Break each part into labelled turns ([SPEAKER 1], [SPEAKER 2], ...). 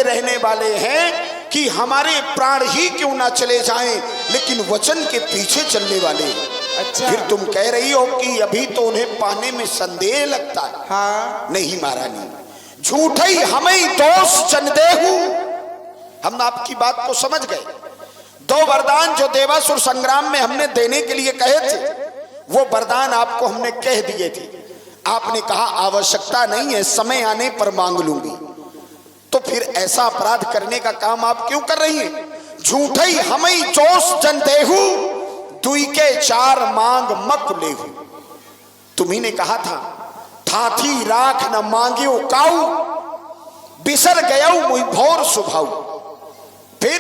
[SPEAKER 1] करते रहने वाले हैं कि हमारे प्राण ही क्यों ना चले जाएं, लेकिन वचन के पीछे चलने वाले हैं।
[SPEAKER 2] अच्छा।
[SPEAKER 1] फिर तुम कह रही हो कि अभी तो उन्हें पाने में संदेह लगता है।
[SPEAKER 2] हाँ।
[SPEAKER 1] नहीं महारानी, झूठे हमें दोष जन देहु। हम आपकी बात को समझ गए। 2 वरदान जो देवासुर संग्राम में हमने देने के लिए कहे थे, वो वरदान आपको हमने कह दिए थे। आपने कहा आवश्यकता नहीं है, समय आने पर मांग लूंगी। तो फिर ऐसा अपराध करने का काम आप क्यों कर रही हैं? झूठे हमें जोश जन देहु, दुई के 4 मांग मक लेहु। तुम्ही ने कहा था थाथी राख न मांगियो काऊ, बिसर गयऊ मुई भोर सुभाऊ। फिर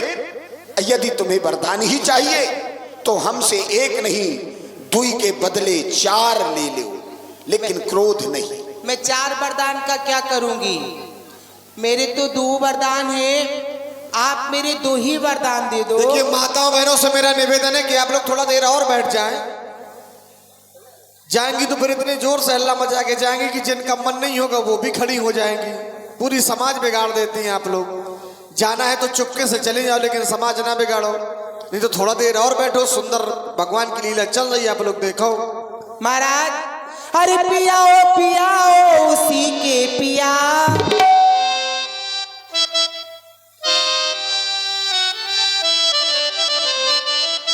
[SPEAKER 1] यदि तुम्हें वरदान ही चाहिए तो हमसे 1 नहीं, दुई के बदले 4 ले लो, लेकिन क्रोध नहीं।
[SPEAKER 2] मैं 4 वरदान का क्या करूंगी? मेरे तो 2 वरदान है, आप मेरे 2 ही वरदान दे दो।
[SPEAKER 3] देखिए माताओं बहनों से मेरा निवेदन है कि आप लोग थोड़ा देर और बैठ जाएं। जाएंगी तो फिर इतने जोर से हल्ला मचा के जाएंगी कि जिनका मन नहीं होगा वो भी खड़ी हो जाएंगी। पूरी समाज बिगाड़ देती हैं आप लोग। जाना है तो चुपके से चले जाओ, लेकिन समाज ना बिगाड़ो। नहीं तो थोड़ा देर और बैठो, सुंदर भगवान की लीला चल रही है, आप लोग देखो।
[SPEAKER 2] महाराज, अरे पियाओ पियाओ उसी के पिया,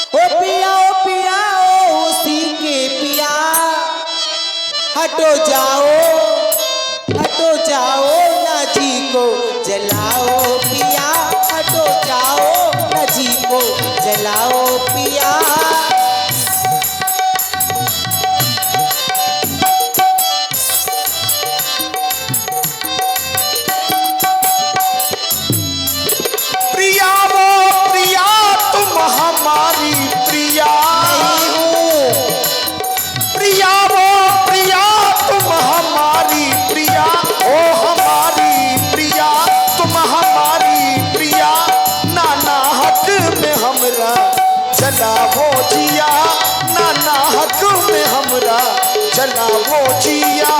[SPEAKER 2] ओ पियाओ पियाओ उसी के पिया। हटो जाओ ना जी को जलाओ पिया, हटो जाओ ना जी को जलाओ पिया।
[SPEAKER 1] प्रिया वो प्रिया तुम हमारी प्रिया, प्रिया वो प्रिया तुम हमारी प्रिया, ओ हमारी प्रिया तुम हमारी प्रिया। नाना हक में हमरा जला वो जिया, नाना हक में हमरा जला वो जिया।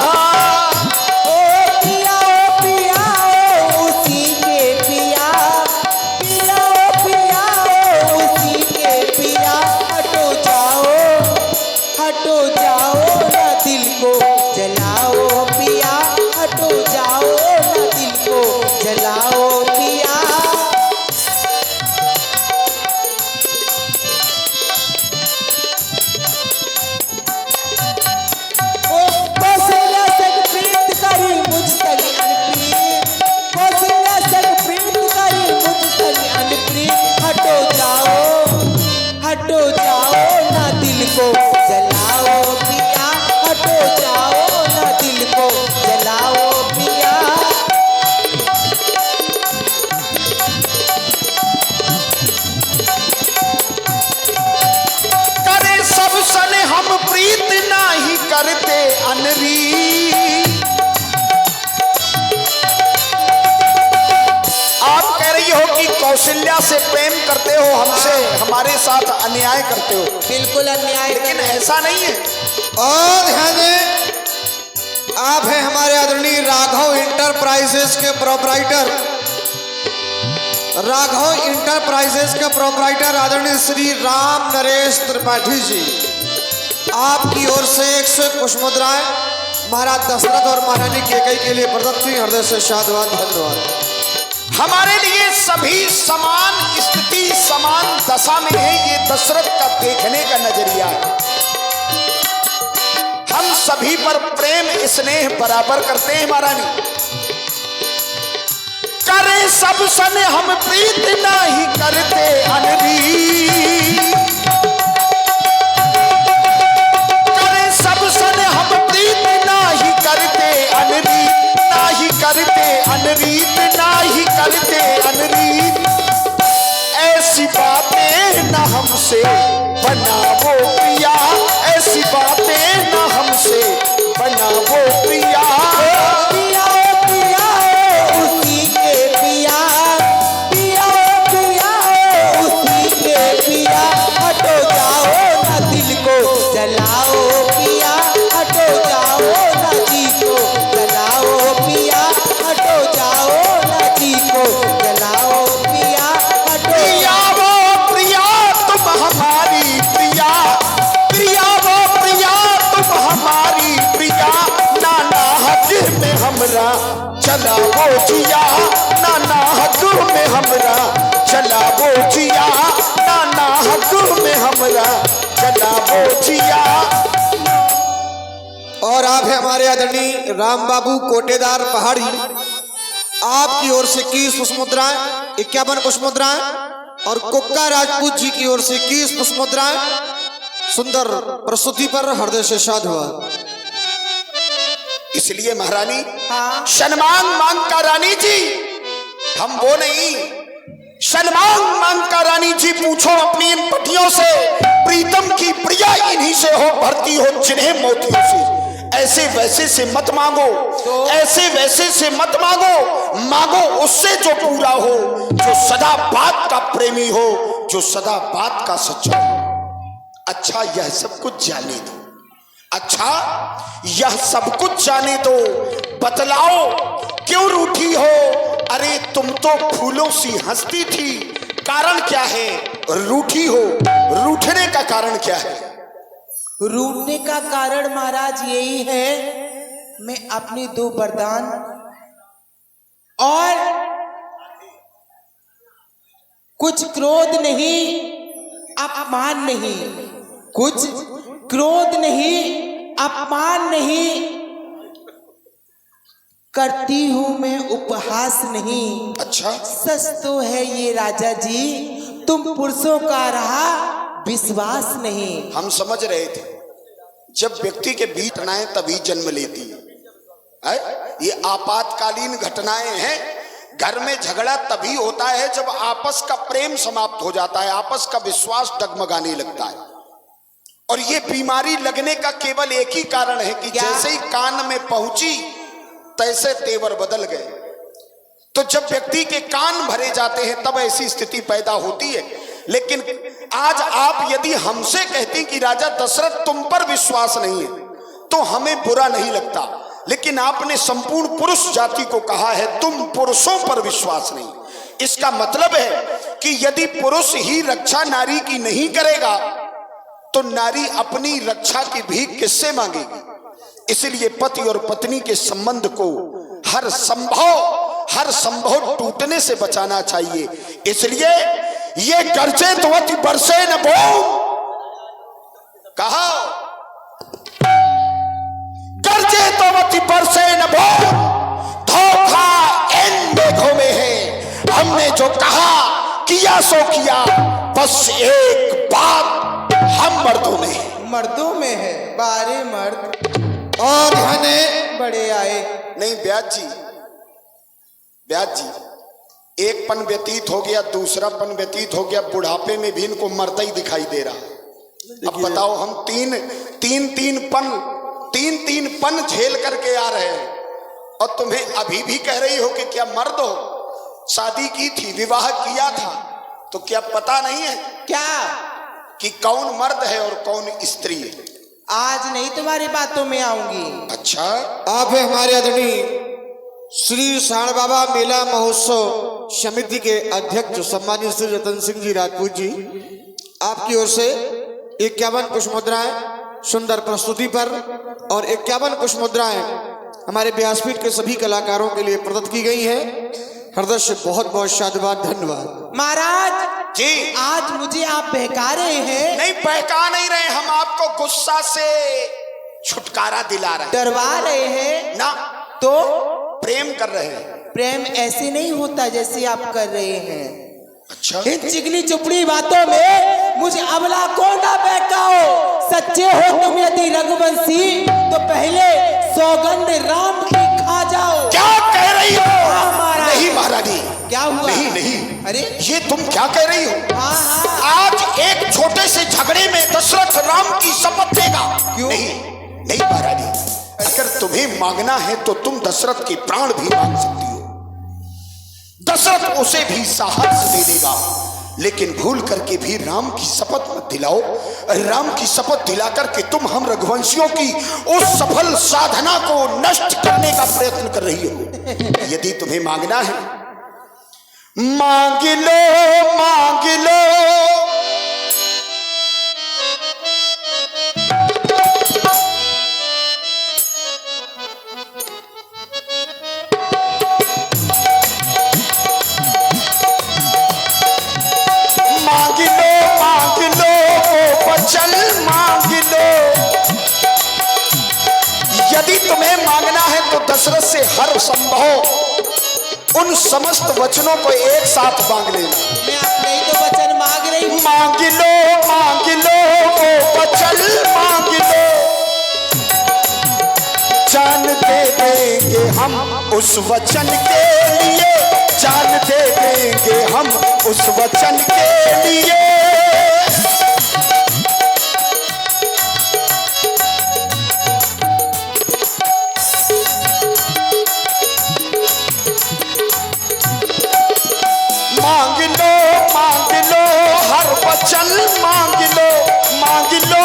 [SPEAKER 1] करते अनरी, आप कह रही हो कि कौशल्या से प्रेम करते हो, हमसे हमारे साथ अन्याय करते हो।
[SPEAKER 2] बिल्कुल अन्याय,
[SPEAKER 1] लेकिन ऐसा नहीं है।
[SPEAKER 3] और ध्यान दें, आप हैं हमारे आदरणीय राघव इंटरप्राइजेस के प्रोपराइटर, राघव इंटरप्राइजेस के प्रोपराइटर आदरणीय श्री राम नरेश त्रिपाठी जी। आपकी ओर से 101 पुष्प मुद्राएं महाराज दशरथ और महारानी कैकेयी के लिए प्रदत्त हुई। हृदय से साधुवाद, धन्यवाद।
[SPEAKER 1] हमारे लिए सभी समान स्थिति समान दशा में है, ये दशरथ का देखने का नजरिया है। हम सभी पर प्रेम स्नेह बराबर करते हैं महारानी। करे सब सन हम प्रीत नहीं करते अनरी, करे सब सन हम प्रीत नहीं करते अनरी, नाही करते अनरीत, नाही करते अनरीत। ऐसी बातें न हमसे बनावो प्रिया, ऐसी बातें न हमसे बनावो प्रिया।
[SPEAKER 2] जलाओ पिया, हटो जाओ ना जी को जलाओ पिया, हटो जाओ ना जी को।
[SPEAKER 3] हमारे आदरणीय राम बाबू कोटेदार पहाड़ी आपकी ओर से 21 पुष्प मुद्राएं, 51 पुष्प मुद्राएं और कुक्का राजपूत जी की ओर से 21 पुष्प मुद्राएं सुंदर प्रस्तुति पर हृदय से साधुवाद।
[SPEAKER 1] इसलिए महारानी
[SPEAKER 2] हाँ।
[SPEAKER 1] सन्मान मांग का रानी जी, हम वो नहीं, सन्मान मांग का रानी जी। पूछो अपनी इन पटियों से, प्रीतम की प्रिया इन्हीं से हो, भरती हो जिन्हें मोतियों से। ऐसे वैसे से मत मांगो, ऐसे वैसे से मत मांगो, मांगो उससे जो पूरा हो, जो सदा बात का प्रेमी हो, जो सदा बात का सच्चा हो। अच्छा यह सब कुछ जाने दो, अच्छा यह सब कुछ जाने दो, बतलाओ क्यों रूठी हो? अरे तुम तो फूलों सी हंसती थी, कारण क्या है रूठी हो? रूठने का कारण क्या है?
[SPEAKER 2] रूठने का कारण महाराज यही है, मैं अपनी 2 वरदान और कुछ क्रोध नहीं, अपमान नहीं, कुछ क्रोध नहीं, अपमान नहीं करती हूं मैं, उपहास नहीं।
[SPEAKER 1] अच्छा
[SPEAKER 2] सच तो है ये राजा जी, तुम पुरुषों का रहा विश्वास नहीं।
[SPEAKER 1] हम समझ रहे थे जब व्यक्ति के बीच घटनाएं तभी जन्म लेती है, ये आपातकालीन घटनाएं हैं। घर में झगड़ा तभी होता है जब आपस का प्रेम समाप्त हो जाता है, आपस का विश्वास डगमगाने लगता है। और ये बीमारी लगने का केवल एक ही कारण है कि जैसे ही कान में पहुंची तैसे तेवर बदल गए। तो जब व्यक्ति के कान भरे जाते हैं तब ऐसी स्थिति पैदा होती है। लेकिन आज आप यदि हमसे कहते कि राजा दशरथ तुम पर विश्वास नहीं है तो हमें बुरा नहीं लगता, लेकिन आपने संपूर्ण पुरुष जाति को कहा है तुम पुरुषों पर विश्वास नहीं। इसका मतलब है कि यदि पुरुष ही रक्षा नारी की नहीं करेगा तो नारी अपनी रक्षा की भीख किससे मांगेगी? इसलिए पति और पत्नी के संबंध को हर संभव टूटने से बचाना चाहिए। इसलिए ये गर्जे तो अति बरसे न बो, कहा गर्जे तो अति बरसे न बो, धोखा इन मेघों में है। हमने जो कहा किया सो किया, बस एक बात हम
[SPEAKER 2] मर्दों में है, बारे मर्द
[SPEAKER 3] और घने
[SPEAKER 2] बड़े आए।
[SPEAKER 1] नहीं ब्याज जी, एक पन व्यतीत हो गया, दूसरा पन व्यतीत हो गया, बुढ़ापे में भी इनको मर्द ही दिखाई दे रहा। अब बताओ हम तीन पन झेल करके आ रहे हैं और तुम्हें अभी भी कह रही हो कि क्या मर्द हो? शादी की थी, विवाह किया था, तो क्या पता नहीं है
[SPEAKER 2] क्या
[SPEAKER 1] कि कौन मर्द है और कौन स्त्री है?
[SPEAKER 2] आज नहीं तुम्हारी बातों में आऊंगी।
[SPEAKER 1] अच्छा,
[SPEAKER 3] आप है हमारे आदरणीय श्री साण बाबा मेला महोत्सव समिति के अध्यक्ष सम्मानित श्री रतन सिंह जी राजपूत जी, आपकी ओर से 51 पुष्प मुद्राएं सुंदर प्रस्तुति पर और 51 पुष्प मुद्राएं हमारे व्यासपीठ के सभी कलाकारों के लिए प्रदत्त की गई हैं। हृदय से बहुत बहुत साधुवाद, धन्यवाद।
[SPEAKER 2] महाराज
[SPEAKER 1] जी,
[SPEAKER 2] आज मुझे आप बहका रहे हैं।
[SPEAKER 1] नहीं बहका नहीं रहे, हम आपको गुस्सा से छुटकारा दिला रहे हैं,
[SPEAKER 2] डरवा रहे हैं
[SPEAKER 1] ना
[SPEAKER 2] तो
[SPEAKER 1] प्रेम कर रहे हैं।
[SPEAKER 2] प्रेम ऐसे नहीं होता जैसे आप कर रहे हैं।
[SPEAKER 1] अच्छा,
[SPEAKER 2] इन चिकनी चुपड़ी बातों में मुझे अबला को ना बहकाओ। सच्चे हो तुम यदि रघुवंशी तो पहले सौगंध राम की खा जाओ।
[SPEAKER 1] क्या कह रही हो?
[SPEAKER 2] महाराज।
[SPEAKER 1] नहीं महारानी,
[SPEAKER 2] क्या हुआ?
[SPEAKER 1] नहीं,
[SPEAKER 2] अरे
[SPEAKER 1] ये तुम क्या कह रही हो?
[SPEAKER 2] हाँ।
[SPEAKER 1] आज एक छोटे से झगड़े में दशरथ राम की शपथ देगा?
[SPEAKER 2] क्यों?
[SPEAKER 1] नहीं महारानी, अगर तुम्हें मांगना है तो तुम दशरथ के प्राण भी मांग सकती हो, दशरथ उसे भी साहस दे देगा, लेकिन भूल करके भी राम की शपथ मत दिलाओ। राम की शपथ दिला करके तुम हम रघुवंशियों की उस सफल साधना को नष्ट करने का प्रयत्न कर रही हो। यदि तुम्हें मांगना है मांग लो, चल मांग लो। यदि तुम्हें दशरथ से हर संभव उन समस्त वचनों को एक साथ मांग लेना।
[SPEAKER 2] मैं अपने ही तो वचन मांग रही हूँ।
[SPEAKER 1] मांग लो वो वचन मांग लो, जान दे देंगे हम उस वचन के लिए, जान दे देंगे हम उस वचन के लिए। मांग लो हर वचन मांग लो, मांग लो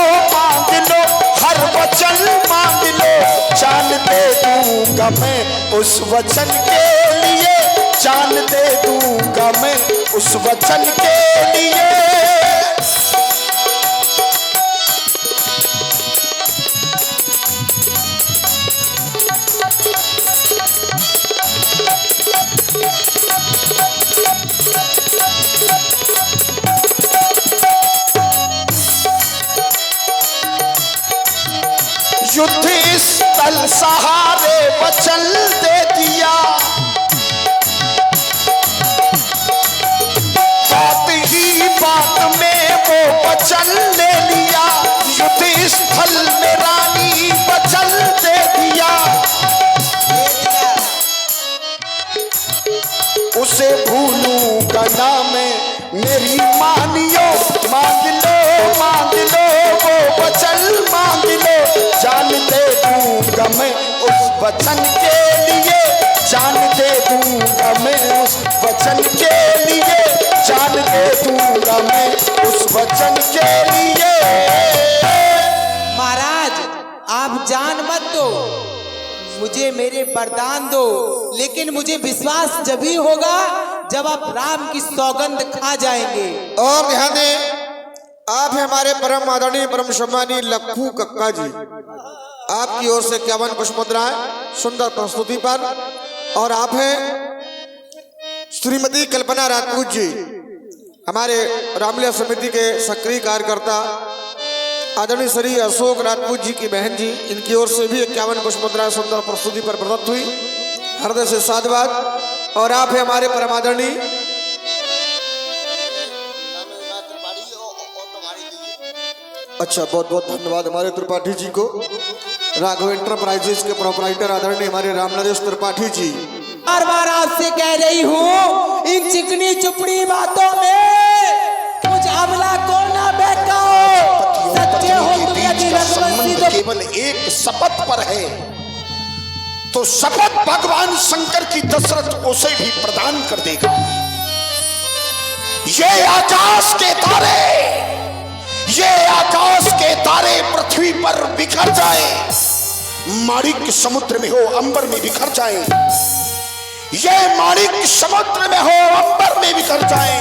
[SPEAKER 1] हर वचन मांग लो, जान दे दूंगा मैं उस वचन के लिए, जान दे दूंगा मैं उस वचन के लिए। युद्ध स्थल सहारे वचन दे दिया, बात ही बात में वो वचन ले लिया, युद्ध स्थल में रानी वचन दे दिया। उसे भूलूंगा ना मैं मेरी मानियो, मांग लो वो वचन मांग लो, जान दे दूंगा मैं उस वचन के लिए, जान दे दूंगा मैं उस वचन के लिए, जान दे दूंगा मैं उस वचन के लिए।
[SPEAKER 2] महाराज आप जान मत दो, मुझे मेरे वरदान दो, लेकिन मुझे विश्वास जब ही होगा जब आप राम की सौगंध खा जाएंगे।
[SPEAKER 3] और ध्यान दें, आप हैं हमारे परम आदरणीय परम सम्मानीय लक्खू कक्का जी, आपकी ओर से 51 पुष्प मुद्राएं सुंदर प्रस्तुति पर। और आप हैं श्रीमती कल्पना राजपूत जी, हमारे रामलीला समिति के सक्रिय कार्यकर्ता आदरणीय श्री अशोक राजपूत जी की बहन जी, इनकी ओर से भी 51 पुष्प मुद्राएं सुंदर प्रस्तुति पर प्रदत्त हुई, हृदय से साधुवाद। और आप हैं हमारे परम आदरणीय अच्छा, बहुत बहुत धन्यवाद हमारे त्रिपाठी जी को, राघव एंटरप्राइजेस के प्रोपराइटर आदरणीय हमारे रामनरेश त्रिपाठी जी।
[SPEAKER 2] बार बार आपसे कह रही हूँ, इन चिकनी चुपड़ी बातों में कुछ अबला को ना बहकाओ। सच्चे हो तुम यदि रघुवंशी तो
[SPEAKER 1] केवल एक शपथ पर है, तो शपथ भगवान शंकर की दशरथ उसे भी प्रदान कर देगा। ये आकाश के तारे, ये आकाश के तारे पृथ्वी पर बिखर जाए, माणिक समुद्र में हो अंबर में बिखर जाए, ये माणिक समुद्र में हो अंबर में बिखर जाए,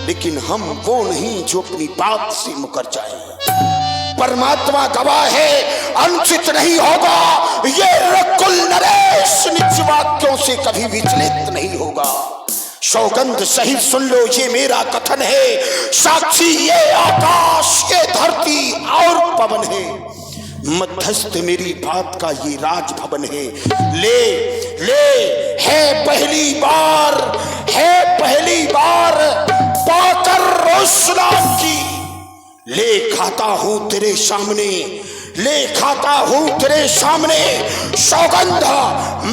[SPEAKER 1] लेकिन हम वो नहीं जो अपनी बात से मुकर जाए। परमात्मा गवाह है, अनुचित नहीं होगा, ये रकुल नरेश निज वाक्यों से कभी विचलित नहीं होगा। सौगंध सहित सुन लो, ये मेरा कथन है, साक्षी ये आकाश, ये धरती और पवन है, मध्यस्थ मेरी बात का ये राजभवन है। ले है पहली बार पाकर रोशनाम की, ले खाता हूं तेरे सामने, ले खाता हूं तेरे सामने सौगंध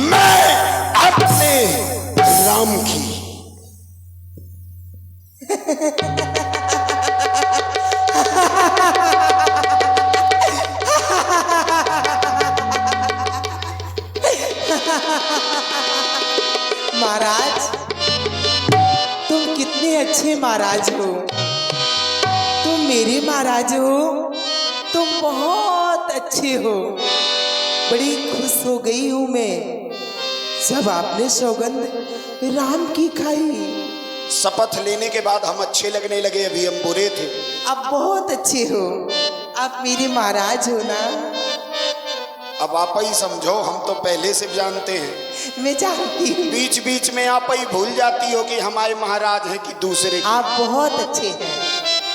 [SPEAKER 1] मैं अपने राम की।
[SPEAKER 2] महाराज तुम कितने अच्छे महाराज हो, तुम मेरे महाराज हो, तुम बहुत अच्छे हो। बड़ी खुश हो गई हूं मैं जब आपने सौगंध राम की खाई।
[SPEAKER 1] शपथ लेने के बाद हम अच्छे लगने लगे, अभी हम बुरे थे।
[SPEAKER 2] अब बहुत अच्छे हो, आप मेरे महाराज हो ना।
[SPEAKER 1] अब आप ही समझो, हम तो पहले से जानते हैं।
[SPEAKER 2] मैं जानती हूँ।
[SPEAKER 1] बीच बीच में आप ही भूल जाती हो कि हमारे महाराज हैं कि दूसरे के।
[SPEAKER 2] आप बहुत अच्छे हैं।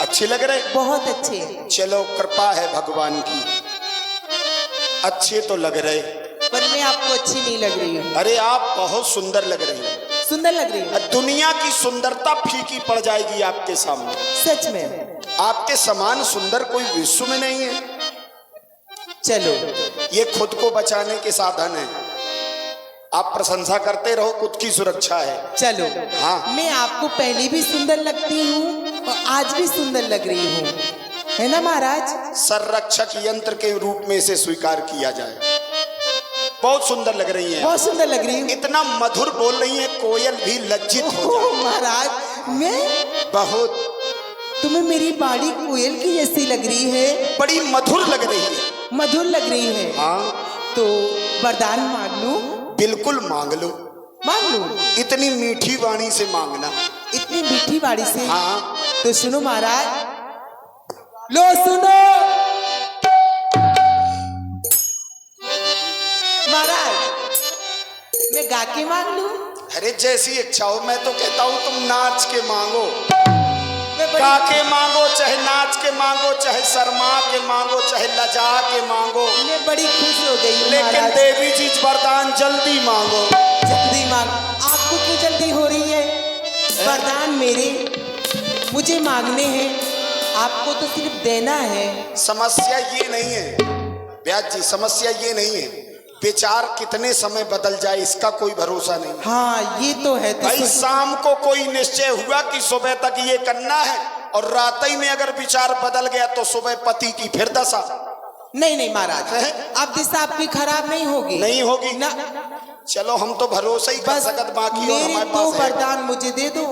[SPEAKER 1] अच्छे लग रहे?
[SPEAKER 2] बहुत अच्छे।
[SPEAKER 1] चलो कृपा है भगवान की, अच्छे तो लग रहे।
[SPEAKER 2] पर मैं आपको अच्छी नहीं लग रही हूँ।
[SPEAKER 1] अरे आप बहुत सुंदर लग रही हैं।
[SPEAKER 2] सुंदर लग रही हूँ?
[SPEAKER 1] दुनिया की सुंदरता फीकी पड़ जाएगी आपके सामने।
[SPEAKER 2] सच में?
[SPEAKER 1] आपके समान सुंदर कोई विश्व में नहीं है।
[SPEAKER 2] चलो,
[SPEAKER 1] ये खुद को बचाने के साधन है। आप प्रशंसा करते रहो, खुद की सुरक्षा है।
[SPEAKER 2] चलो।
[SPEAKER 1] हाँ।
[SPEAKER 2] मैं आपको पहले भी सुंदर लगती हूँ और आज भी सुंदर लग रही हूँ, है ना महाराज?
[SPEAKER 1] संरक्षक यंत्र के रूप में इसे स्वीकार किया जाए। बहुत सुंदर लग रही हैं।
[SPEAKER 2] बहुत सुंदर लग रही हूँ।
[SPEAKER 1] इतना मधुर बोल रही हैं, कोयल भी लज्जित हो
[SPEAKER 2] ओह,
[SPEAKER 1] जाए।
[SPEAKER 2] महाराज, मैं
[SPEAKER 1] बहुत
[SPEAKER 2] तुम्हें मेरी बाड़ी कोयल की जैसी लग रही है।
[SPEAKER 1] बड़ी मधुर लग रही है।
[SPEAKER 2] मधुर लग रही है।
[SPEAKER 1] हाँ,
[SPEAKER 2] तो वरदान मांग लूं?
[SPEAKER 1] बिल्कुल मांग लो।
[SPEAKER 2] मांग लूं?
[SPEAKER 1] इतनी मीठी वाणी से मांगना।
[SPEAKER 2] इतनी मीठी बाड़ी से?
[SPEAKER 1] हाँ।
[SPEAKER 2] तो सुनो महाराज, लो सुनो महाराज, मैं गा के मांग लूं?
[SPEAKER 1] अरे जैसी इच्छा हो। मैं तो कहता हूँ तुम नाच के मांगो,
[SPEAKER 2] मैं
[SPEAKER 1] गा
[SPEAKER 2] बड़ी,
[SPEAKER 1] के मांगो, चाहे नाच के मांगो, चाहे शर्मा के मांगो, चाहे लजा के मांगो,
[SPEAKER 2] मैं बड़ी खुश हो गई हूं
[SPEAKER 1] लेकिन
[SPEAKER 2] महाराज।
[SPEAKER 1] देवी जी वरदान जल्दी मांगो।
[SPEAKER 2] जल्दी मांग। आपको क्यों जल्दी हो रही है? वरदान मेरे, मुझे मांगने हैं, आपको तो सिर्फ देना है।
[SPEAKER 1] समस्या ये नहीं है व्यास जी, समस्या ये नहीं है। विचार कितने समय बदल जाए इसका कोई भरोसा नहीं।
[SPEAKER 2] हाँ, ये तो है। तो
[SPEAKER 1] भाई शाम को कोई निश्चय हुआ कि सुबह तक ये करना है और रात ही में अगर विचार बदल गया तो सुबह पति की फिर दशा।
[SPEAKER 2] नहीं नहीं महाराज, अब दिशा आपकी खराब नहीं होगी।
[SPEAKER 1] नहीं होगी
[SPEAKER 2] ना।
[SPEAKER 1] चलो हम तो भरोसा ही कर
[SPEAKER 2] बस
[SPEAKER 1] सकत, बाकी और
[SPEAKER 2] मेरे
[SPEAKER 1] हमारे
[SPEAKER 2] दो
[SPEAKER 1] पास है।
[SPEAKER 2] वरदान मुझे दे दो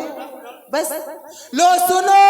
[SPEAKER 2] बस। लो सुनो,